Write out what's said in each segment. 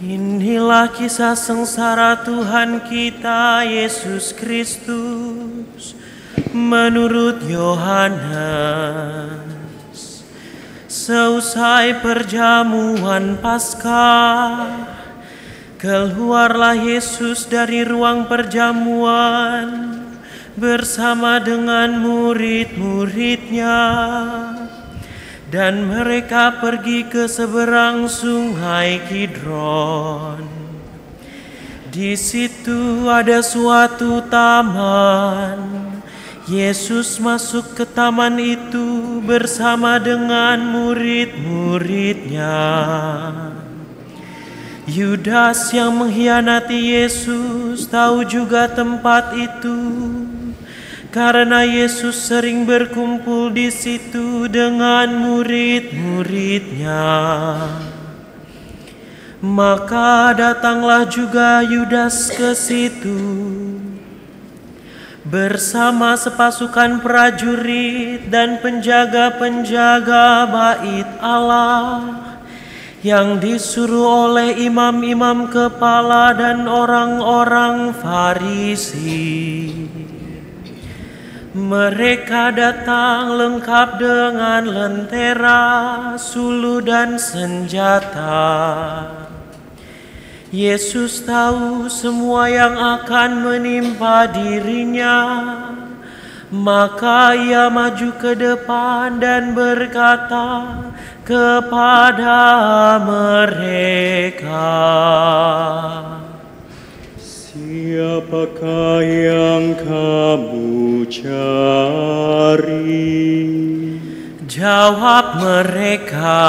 Inilah kisah sengsara Tuhan kita Yesus Kristus menurut Yohanes. Seusai perjamuan Paskah, keluarlah Yesus dari ruang perjamuan bersama dengan murid-muridnya. Dan mereka pergi ke seberang sungai Kidron. Di situ ada suatu taman. Yesus masuk ke taman itu bersama dengan murid-muridnya. Yudas yang mengkhianati Yesus tahu juga tempat itu, karena Yesus sering berkumpul di situ dengan murid-muridnya. Maka datanglah juga Yudas ke situ bersama sepasukan prajurit dan penjaga-penjaga bait Allah yang disuruh oleh imam-imam kepala dan orang-orang Farisi. Mereka datang lengkap dengan lentera, sulu dan senjata. Yesus tahu semua yang akan menimpa dirinya, maka ia maju ke depan dan berkata kepada mereka, "Siapakah yang kamu cari?" Jawab mereka,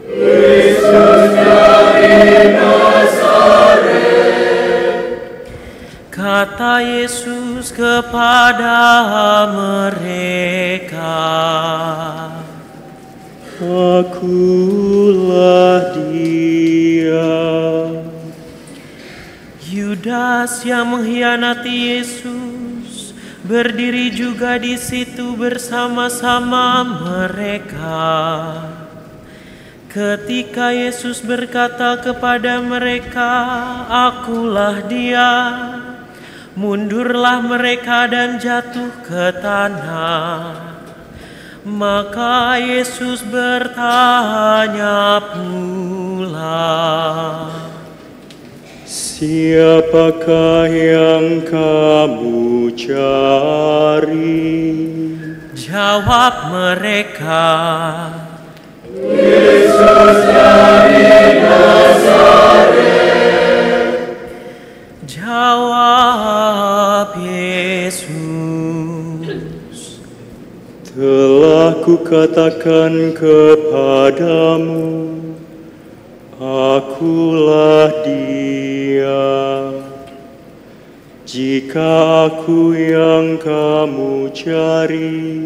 "Yesus dari Nazaret." Kata Yesus kepada mereka, "Akulah Dia." Yudas yang mengkhianati Yesus berdiri juga di situ bersama-sama mereka. Ketika Yesus berkata kepada mereka, "Akulah Dia," mundurlah mereka dan jatuh ke tanah. Maka Yesus bertanya pula, "Siapakah yang kamu cari?" Jawab mereka, "Yesus dari Nazaret." Jawab Yesus, "Telah kukatakan kepadamu, Akulah Dia. Jika Aku yang kamu cari,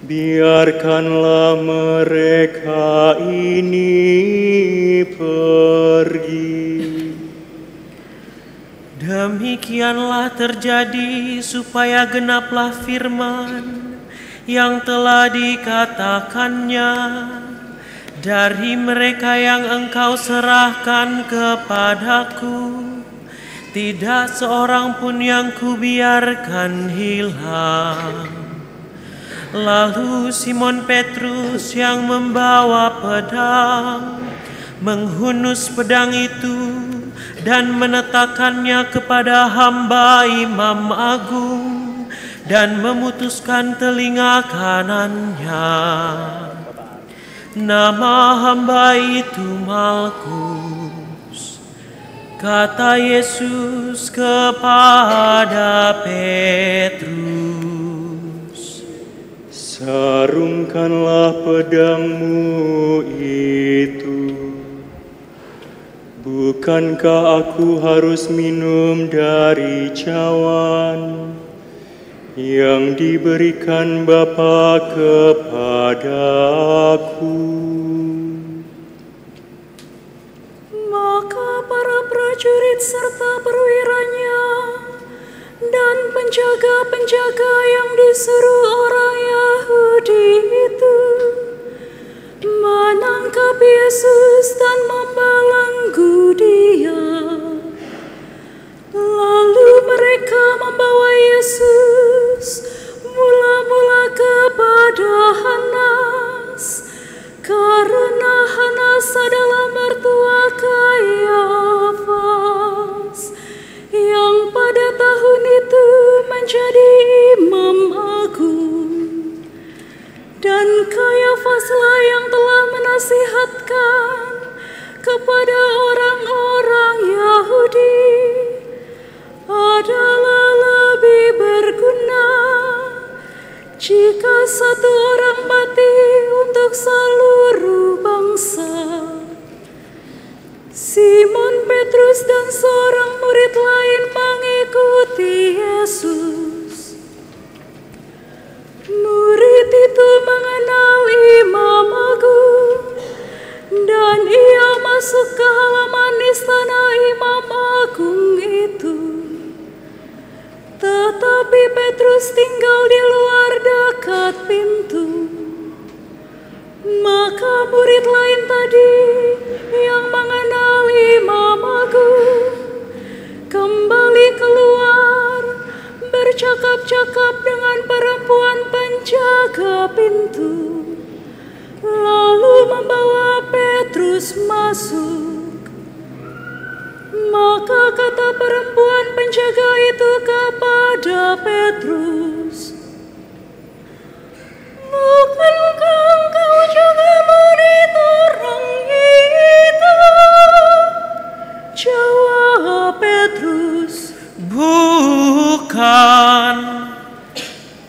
biarkanlah mereka ini pergi." Demikianlah terjadi supaya genaplah firman yang telah dikatakannya, "Dari mereka yang Engkau serahkan kepadaku, tidak seorang pun yang kubiarkan hilang." Lalu Simon Petrus yang membawa pedang menghunus pedang itu dan menetakannya kepada hamba imam agung dan memutuskan telinga kanannya. Nama hamba itu Malkus. Kata Yesus kepada Petrus, "Sarungkanlah pedangmu itu. Bukankah Aku harus minum dari cawan yang diberikan Bapa kepada Aku?" Maka para prajurit serta perwiranya dan penjaga-penjaga yang disuruh orang Yahudi itu menangkap Yesus dan membawa menjadi imam agung. Dan Kayafaslah yang telah menasihatkan kepada orang-orang Yahudi adalah lebih berguna jika satu orang mati untuk seluruh bangsa. Simon Petrus dan seorang murid lain mengikuti Yesus. Murid itu mengenal imam agung, dan ia masuk ke halaman istana imam agung itu. Tetapi Petrus tinggal di luar dekat pintu. Maka murid lain tadi yang mengenal imam agung kembali keluar, bercakap-cakap dengan perempuan penjaga pintu, lalu membawa Petrus masuk. Maka kata perempuan penjaga itu kepada Petrus, "Bukankah engkau juga murid orang itu?" Jawab Petrus, "Bukan."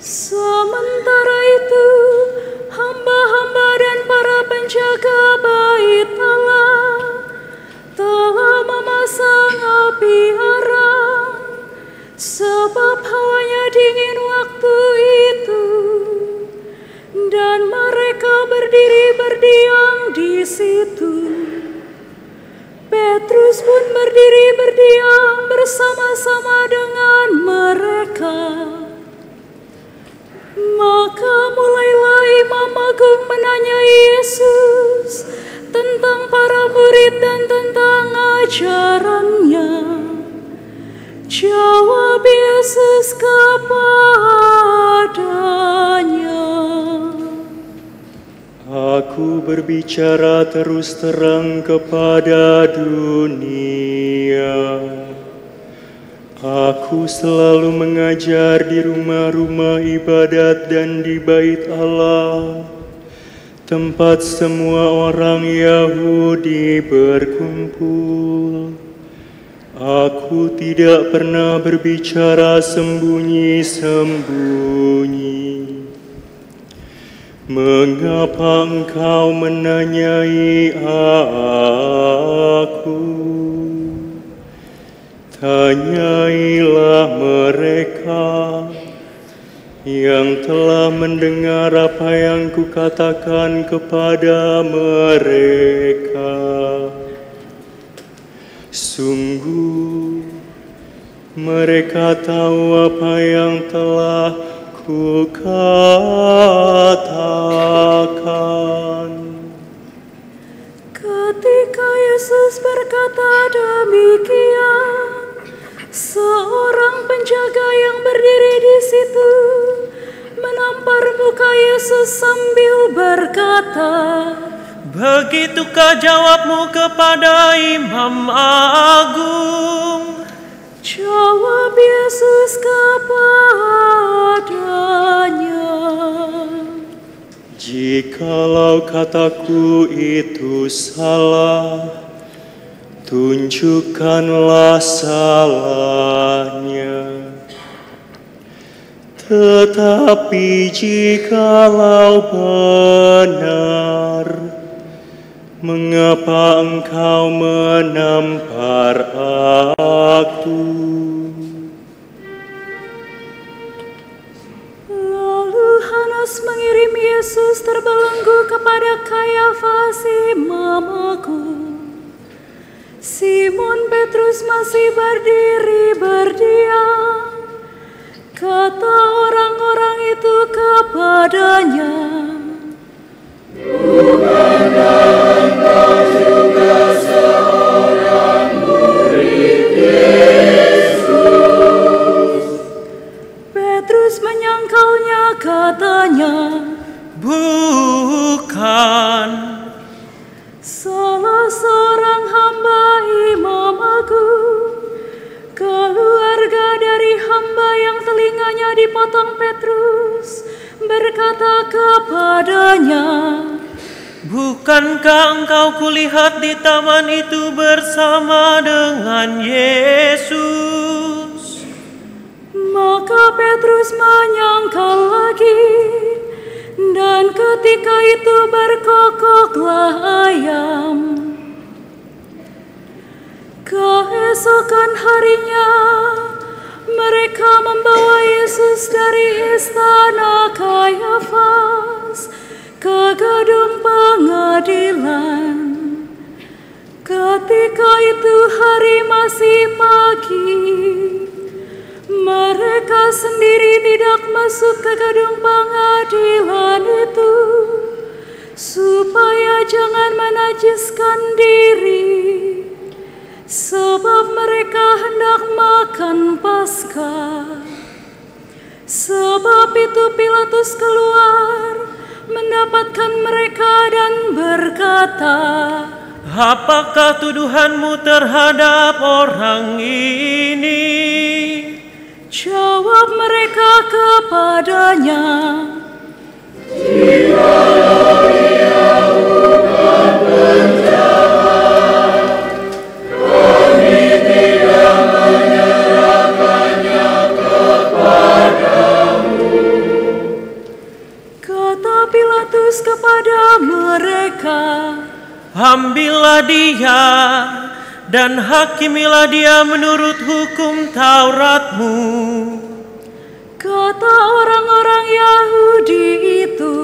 Sementara itu, hamba-hamba dan para penjaga bait Allah telah memasang api arang, sebab hawanya dingin waktu itu, dan mereka berdiri berdiam di situ. Petrus pun berdiri berdiam bersama-sama dengan mereka. Maka mulailah imam agung menanyai Yesus tentang para murid dan tentang ajarannya. Jawab Yesus kepadanya, Aku berbicara terus terang kepada dunia. Aku selalu mengajar di rumah-rumah ibadat dan di bait Allah, tempat semua orang Yahudi berkumpul. Aku tidak pernah berbicara sembunyi-sembunyi. Mengapa engkau menanyai aku? Tanyailah mereka yang telah mendengar apa yang kukatakan kepada mereka. Sungguh, mereka tahu apa yang telah kukatakan. Ketika Yesus berkata demikian, seorang penjaga yang berdiri di situ menampar muka Yesus sambil berkata, Begitukah jawabmu kepada imam agung? Jawab Yesus kepadanya, Jikalau kataku itu salah, tunjukkanlah salahnya. Tetapi jikalau benar, mengapa engkau menampar aku? Lalu Hanas mengirim Yesus terbelenggu kepada Kayafas imam agung. Simon Petrus masih berdiri berdiam. Kata orang-orang itu kepadanya, "Bukankah engkau juga seorang murid Yesus?" Petrus menyangkalnya, katanya, Bukan. salah seorang hamba imam agung, keluarga dari hamba yang telinga telinganya dipotong, Petrus berkata kepadanya, "Bukankah engkau kulihat di taman itu bersama dengan Yesus?" Maka Petrus menyangkal lagi, dan ketika itu berkokoklah ayam. Keesokan harinya, mereka membawa Yesus dari istana Kayafas ke gedung pengadilan. Ketika itu hari masih pagi, mereka sendiri tidak masuk ke gedung pengadilan itu, supaya jangan menajiskan diri, sebab mereka hendak makan Paskah. Sebab itu Pilatus keluar mendapatkan mereka dan berkata, "Apakah tuduhanmu terhadap orang ini?" Jawab mereka kepadanya, kata Pilatus kepada mereka, "Ambillah dia dan hakimilah dia menurut hukum Tauratmu." Kata orang-orang Yahudi itu,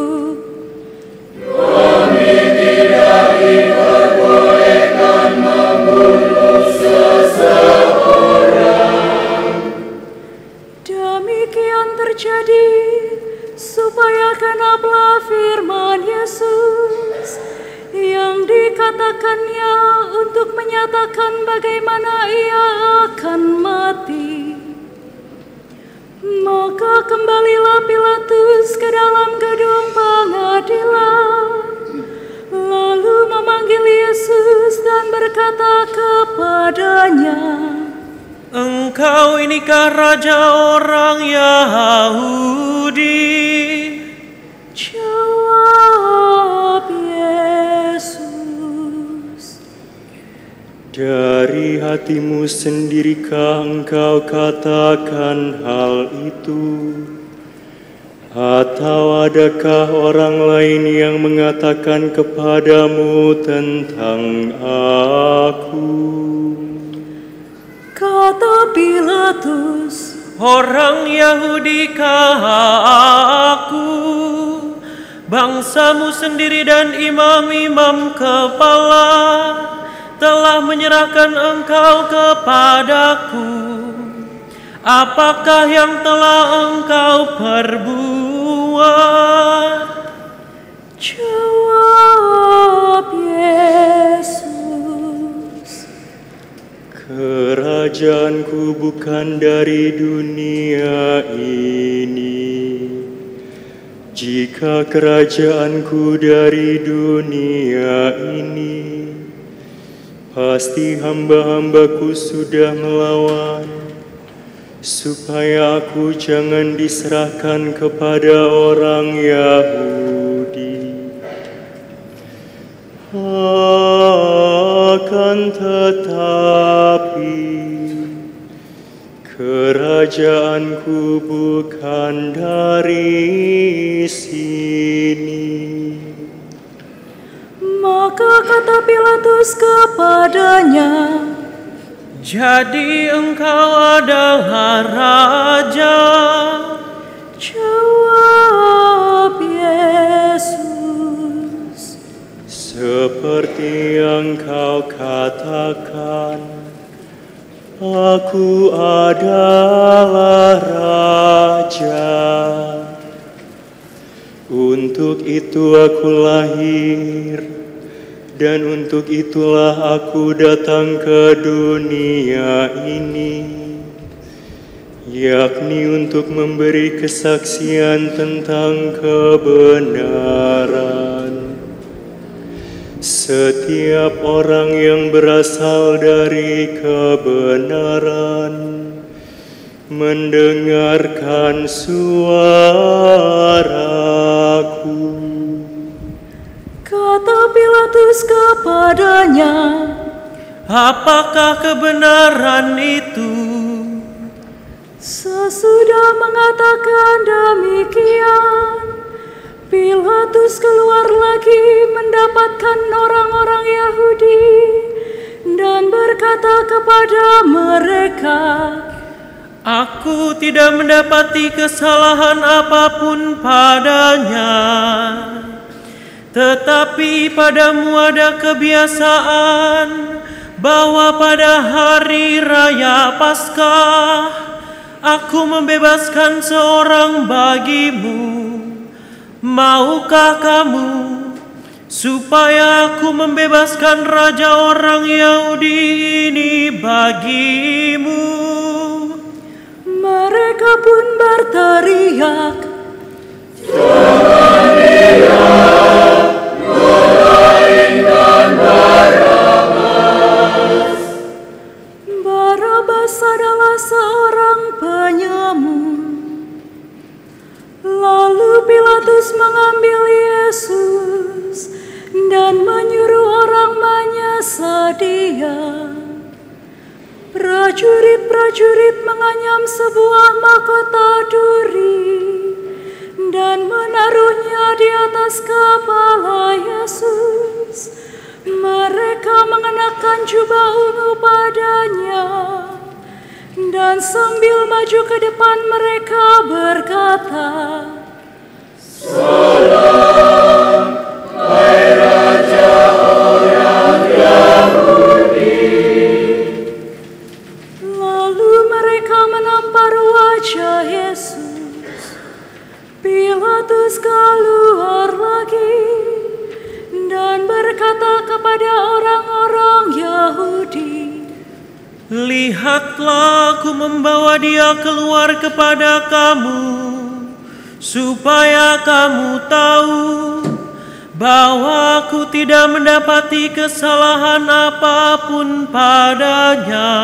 demikian terjadi supaya genaplah firman Yesus yang dikatakannya untuk menyatakan bagaimana ia akan mati. Maka kembalilah Pilatus ke dalam gedung pengadilan, lalu memanggil Yesus dan berkata kepadanya, "Engkau inikah raja orang Yahudi?" Jawab Yesus, Dari hatimu sendirikah engkau katakan hal itu? Atau adakah orang lain yang mengatakan kepadamu tentang aku? kata Pilatus, "Orang Yahudi kah aku? Bangsamu sendiri dan imam-imam kepala telah menyerahkan engkau kepadaku. Apakah yang telah engkau perbuat?" jawab Yesus, Kerajaanku bukan dari dunia ini. Jika kerajaanku dari dunia ini, pasti hamba-hambaku sudah melawan, supaya aku jangan diserahkan kepada orang Yahudi. Akan tetapi, kerajaanku bukan dari sini. maka kata Pilatus kepadanya, "Jadi engkau adalah raja?" jawab Yesus, Seperti yang kau katakan, aku adalah raja. Untuk itu aku lahir, dan untuk itulah aku datang ke dunia ini, yakni untuk memberi kesaksian tentang kebenaran. Setiap orang yang berasal dari kebenaran mendengarkan suaraku. Kata Pilatus kepadanya, apakah kebenaran itu? sesudah mengatakan demikian, Pilatus keluar lagi mendapatkan orang-orang Yahudi dan berkata kepada mereka, aku tidak mendapati kesalahan apapun padanya. Tetapi padamu ada kebiasaan bahwa pada hari raya Paskah aku membebaskan seorang bagimu. Maukah kamu supaya aku membebaskan raja orang Yahudi ini bagimu? Mereka pun berteriak, jangan dia melainkan Barabas. Barabas adalah seorang penyamun. Lalu Pilatus mengambil Yesus dan menyuruh orang menyesat dia. Prajurit-prajurit menganyam sebuah mahkota duri dan menaruhnya di atas kepala Yesus. Mereka mengenakan jubah ungu padanya dan sambil maju ke depan mereka berkata, salam, hai Raja orang Yahudi. Lalu mereka menampar wajah Yesus. Pilatus keluar lagi dan berkata kepada orang-orang Yahudi, lihatlah, aku membawa dia keluar kepada kamu, supaya kamu tahu bahwa aku tidak mendapati kesalahan apapun padanya.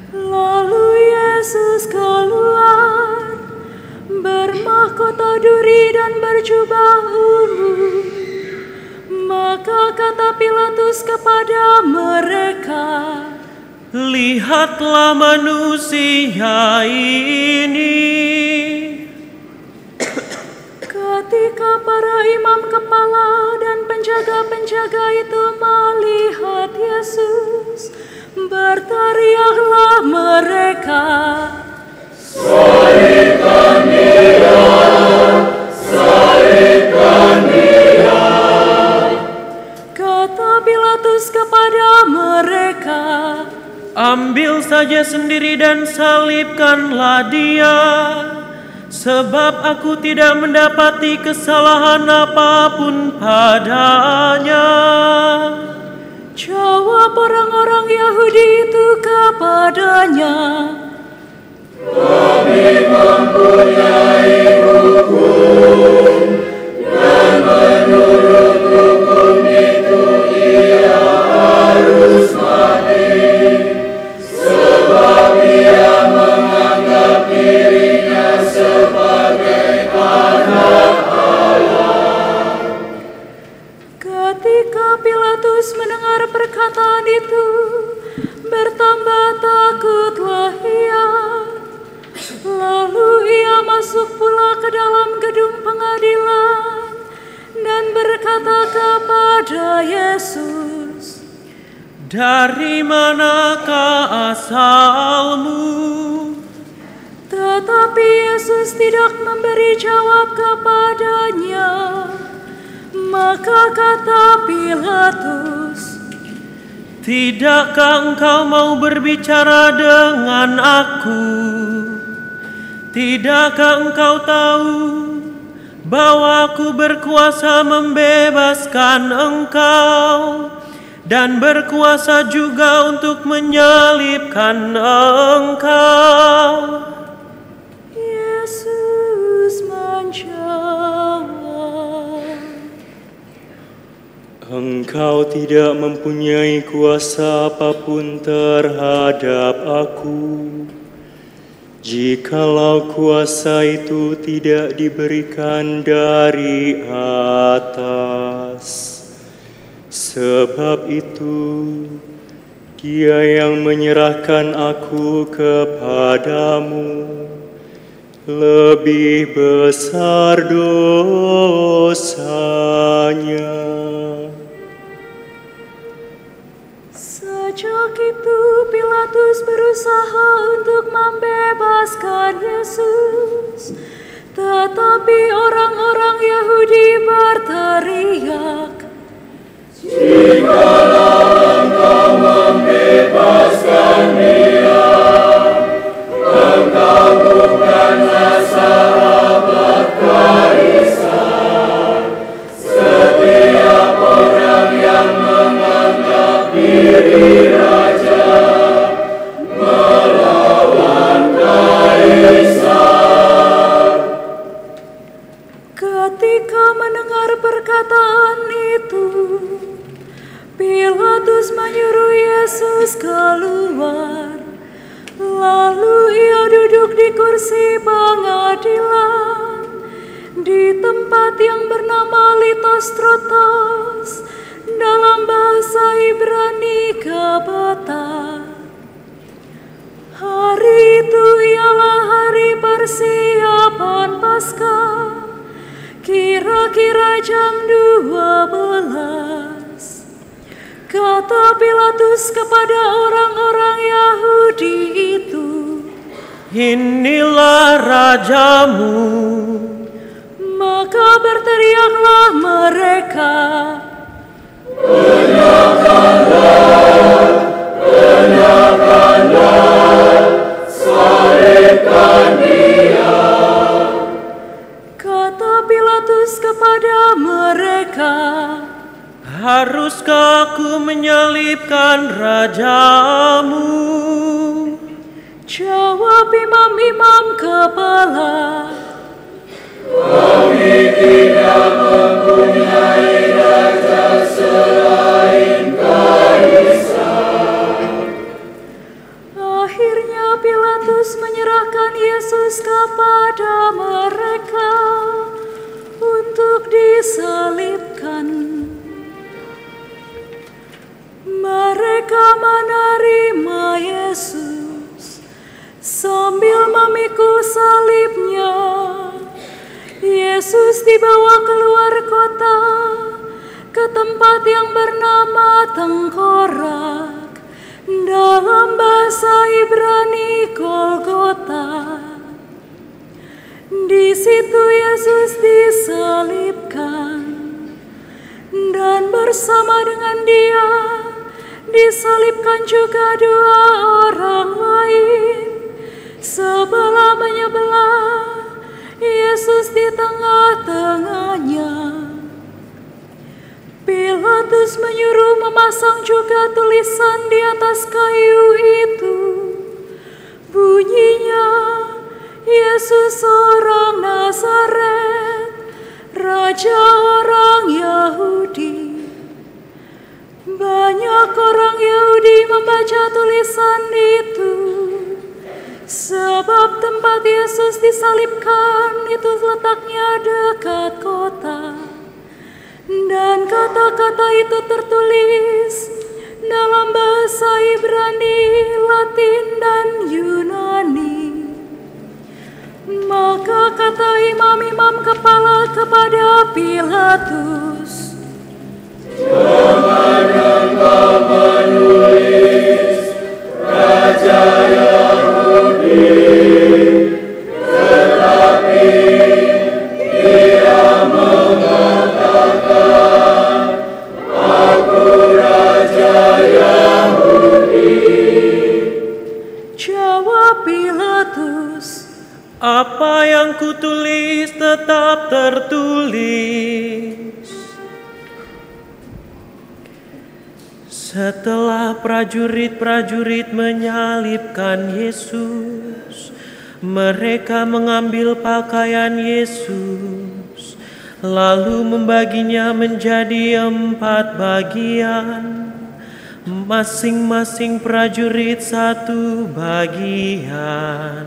Lalu Yesus keluar, bermahkota duri dan berjubah ungu. Maka kata Pilatus kepada mereka, lihatlah manusia ini. ketika para imam kepala dan penjaga-penjaga itu melihat Yesus, berteriaklah mereka, salibkan dia, salibkan dia. Kata Pilatus kepada mereka, ambil saja sendiri dan salibkanlah dia, sebab aku tidak mendapati kesalahan apapun padanya. jawab orang-orang Yahudi itu kepadanya, Kami mempunyai hukum, dan menurut hukum itu ia harus mati, sebab ia menganggap dirinya sebagai anak Allah. Ketika Pilatus mendengar perkataan itu, bertambah takutlah ia. Lalu ia masuk pula ke dalam gedung pengadilan dan berkata kepada Yesus, dari manakah asalmu? tetapi Yesus tidak memberi jawab kepadanya. Maka kata Pilatus, tidakkah engkau mau berbicara dengan aku? Tidakkah engkau tahu bahwa aku berkuasa membebaskan engkau dan berkuasa juga untuk menyalibkan engkau? Yesus menjawab, engkau tidak mempunyai kuasa apapun terhadap aku, Jikalau kuasa itu tidak diberikan dari atas, sebab itu Dia yang menyerahkan aku kepadamu lebih besar dosanya. Sejak itu Pilatus berusaha untuk membebaskan Yesus, tetapi orang-orang Yahudi berteriak, "Jikalau Engkau membebaskan Dia, Engkau bukanlah sahabat kaisar. Setiap orang yang menganggap diri raja melawan kaisar." Ketika mendengar perkataan itu, Pilatus menyuruh Yesus keluar. Lalu ia duduk di kursi pengadilan di tempat yang bernama Litostrotos, dalam bahasa Ibrani Gabata. Hari itu ialah hari persiapan Paskah, kira-kira jam 12. Kata Pilatus kepada orang-orang Yahudi itu, "Inilah rajamu." Maka berteriaklah mereka, "Enyahkanlah, salibkan Dia." Kata Pilatus kepada mereka, "Haruskah aku menyalibkan rajamu?" Jawab imam-imam kepala, "Kami tidak mempunyai raja selain kaisar." Akhirnya Pilatus menyerahkan Yesus kepada mereka untuk disalibkan. Mereka menerima Yesus sambil memikul salibnya. Yesus dibawa keluar kota ke tempat yang bernama Tengkorak, dalam bahasa Ibrani Golgota. Di situ Yesus disalibkan, dan bersama dengan Dia disalibkan juga dua orang lain, sebelah menyebelah, Yesus di tengah-tengahnya. Pilatus menyuruh memasang juga tulisan di atas kayu itu. Bunyinya, "Yesus orang Nazaret, Raja orang Yahudi." Banyak orang Yahudi membaca tulisan itu, sebab tempat Yesus disalibkan itu letaknya dekat kota. Dan kata-kata itu tertulis dalam bahasa Ibrani, Latin, dan Yunani. Maka kata imam-imam kepala kepada Pilatus, "Jangan engkau menulis Raja Yahudi, tetapi Dia mengatakan, Aku Raja Yahudi." Jawab Pilatus, "Apa yang kutulis tetap tertulis." Setelah prajurit-prajurit menyalibkan Yesus, mereka mengambil pakaian Yesus, lalu membaginya menjadi 4 bagian, masing-masing prajurit 1 bagian.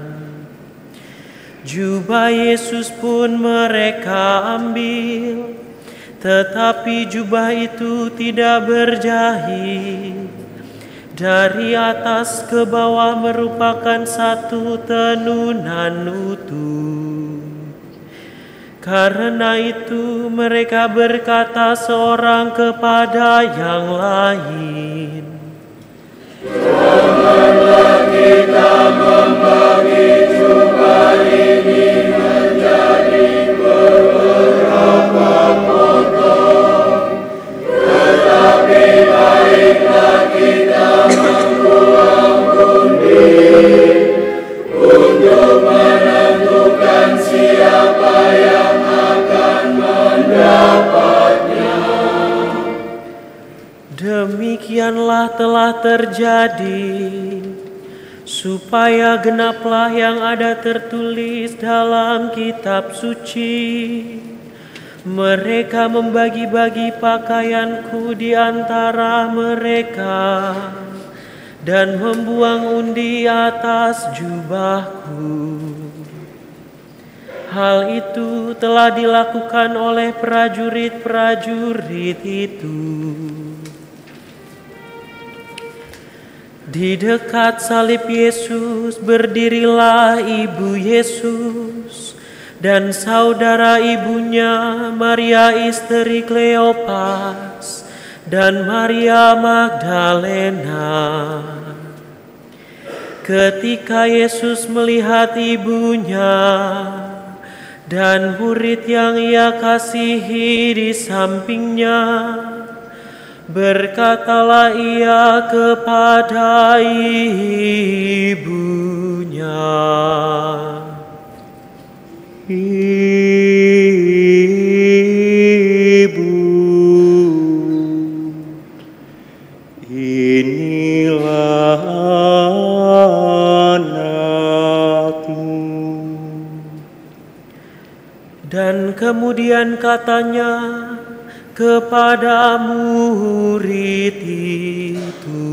Jubah Yesus pun mereka ambil, tetapi jubah itu tidak berjahit. Dari atas ke bawah merupakan satu tenunan utuh. Karena itu mereka berkata seorang kepada yang lain, "Janganlah kita membagi jubah ini menjadi beberapa potong, tetapi baiklah kita membuang undi untuk menentukan siapa yang akan mendapatnya." Demikianlah telah terjadi, supaya genaplah yang ada tertulis dalam kitab suci. Mereka membagi-bagi pakaianku di antara mereka, dan membuang undi atas jubahku. Hal itu telah dilakukan oleh prajurit-prajurit itu. Di dekat salib Yesus berdirilah ibu Yesus dan saudara ibunya, Maria istri Kleopas dan Maria Magdalena. Ketika Yesus melihat ibunya dan murid yang ia kasihi di sampingnya, berkatalah ia kepada ibunya, Ibu, inilah anakmu. Dan kemudian katanya kepada murid itu,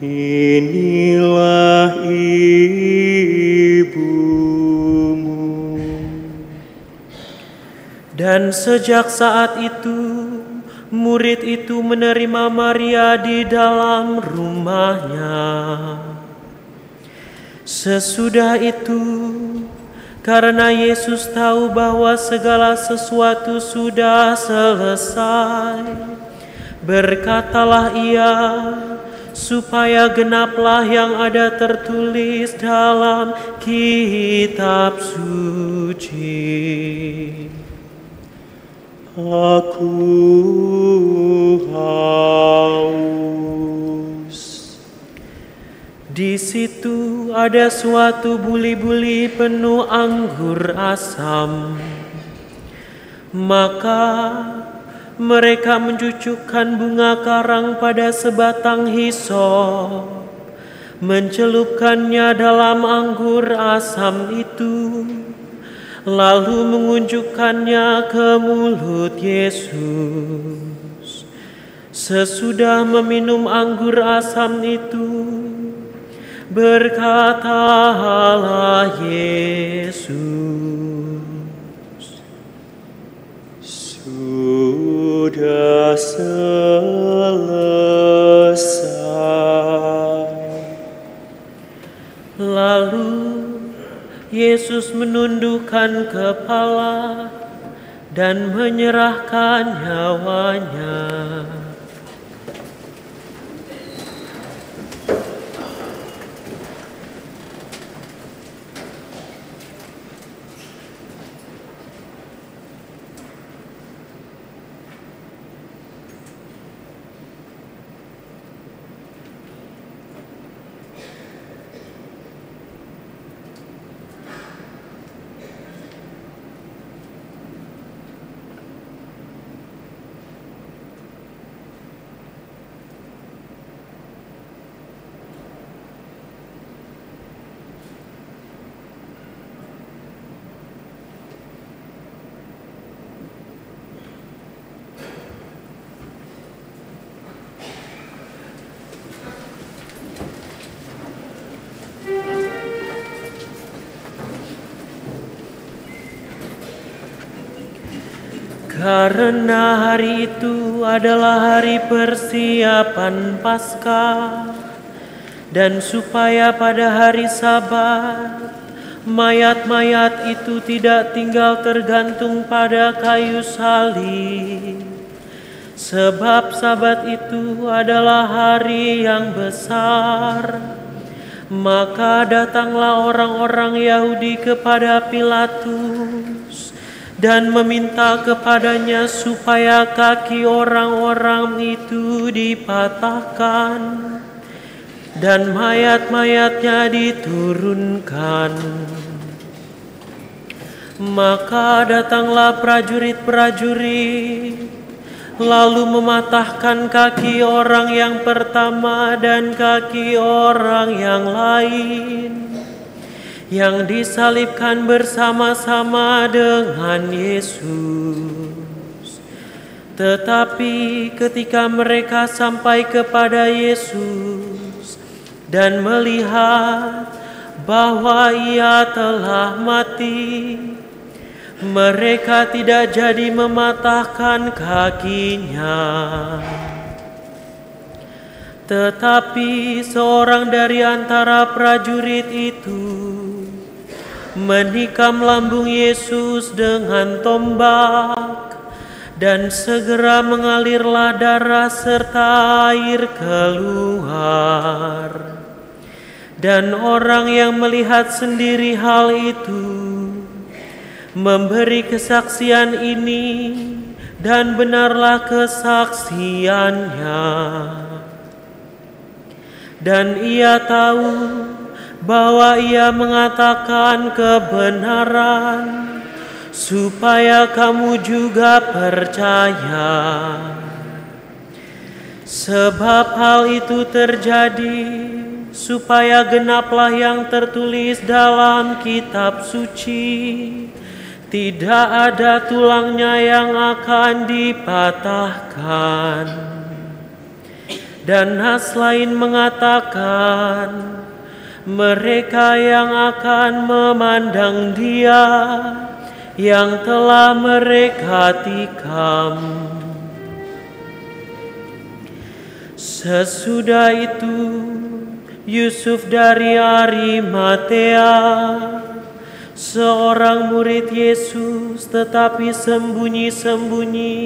inilah ibumu. Dan sejak saat itu murid itu menerima Maria di dalam rumahnya. Sesudah itu, karena Yesus tahu bahwa segala sesuatu sudah selesai, berkatalah ia, supaya genaplah yang ada tertulis dalam kitab suci. Aku haus. Di situ ada suatu buli-buli penuh anggur asam. Maka mereka mencucukkan bunga karang pada sebatang hisop, mencelupkannya dalam anggur asam itu, lalu mengunjukkannya ke mulut Yesus. Sesudah meminum anggur asam itu, berkatalah Yesus, sudah selesai. Lalu Yesus menundukkan kepala dan menyerahkan nyawanya. Karena hari itu adalah hari persiapan Paskah, dan supaya pada hari Sabat mayat-mayat itu tidak tinggal tergantung pada kayu salib, sebab Sabat itu adalah hari yang besar. Maka datanglah orang-orang Yahudi kepada Pilatus dan meminta kepadanya supaya kaki orang-orang itu dipatahkan dan mayat-mayatnya diturunkan. Maka datanglah prajurit-prajurit, lalu mematahkan kaki orang yang pertama dan kaki orang yang lain, yang disalibkan bersama-sama dengan Yesus. Tetapi ketika mereka sampai kepada Yesus dan melihat bahwa ia telah mati, mereka tidak jadi mematahkan kakinya. Tetapi seorang dari antara prajurit itu menikam lambung Yesus dengan tombak, dan segera mengalirlah darah serta air keluar. Dan orang yang melihat sendiri hal itu memberi kesaksian ini, dan benarlah kesaksiannya. Dan ia tahu bahwa ia mengatakan kebenaran, supaya kamu juga percaya. Sebab hal itu terjadi supaya genaplah yang tertulis dalam kitab suci, tidak ada tulangnya yang akan dipatahkan. Dan nas lain mengatakan, mereka yang akan memandang Dia yang telah mereka tikam. Sesudah itu Yusuf dari Arimatea, seorang murid Yesus, tetapi sembunyi-sembunyi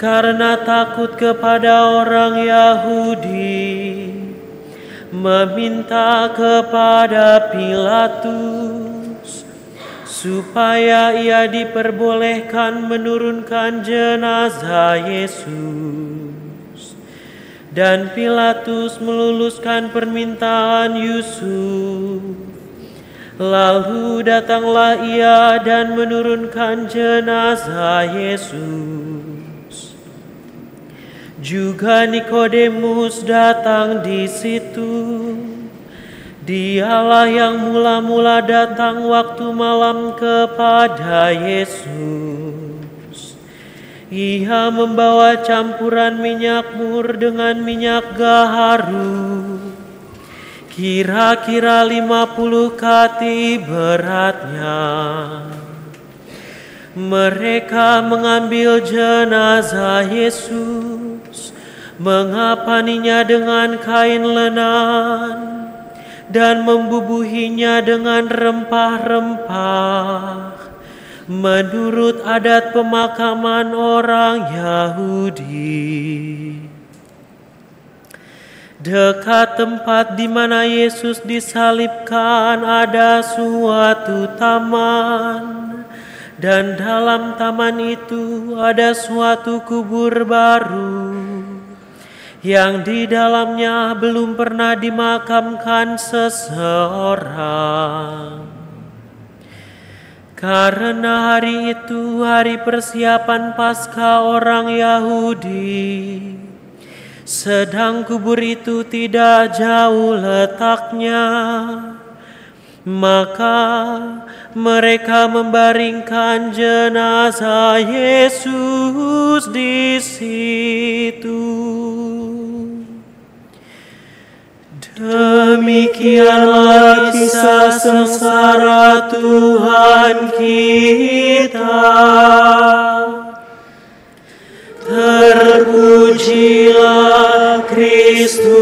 karena takut kepada orang Yahudi, meminta kepada Pilatus supaya ia diperbolehkan menurunkan jenazah Yesus. Dan Pilatus meluluskan permintaan Yusuf. Lalu datanglah ia dan menurunkan jenazah Yesus. Juga Nikodemus datang di situ. Dialah yang mula-mula datang waktu malam kepada Yesus. Ia membawa campuran minyak mur dengan minyak gaharu, kira-kira 50 kati beratnya. Mereka mengambil jenazah Yesus, mengapaninya dengan kain lenan, dan membubuhinya dengan rempah-rempah, menurut adat pemakaman orang Yahudi. Dekat tempat di mana Yesus disalibkan ada suatu taman, dan dalam taman itu ada suatu kubur baru, yang di dalamnya belum pernah dimakamkan seseorang. Karena hari itu hari persiapan Paskah orang Yahudi, sedang kubur itu tidak jauh letaknya, maka mereka membaringkan jenazah Yesus di situ. Demikianlah kisah sengsara Tuhan kita. Terpujilah Kristus.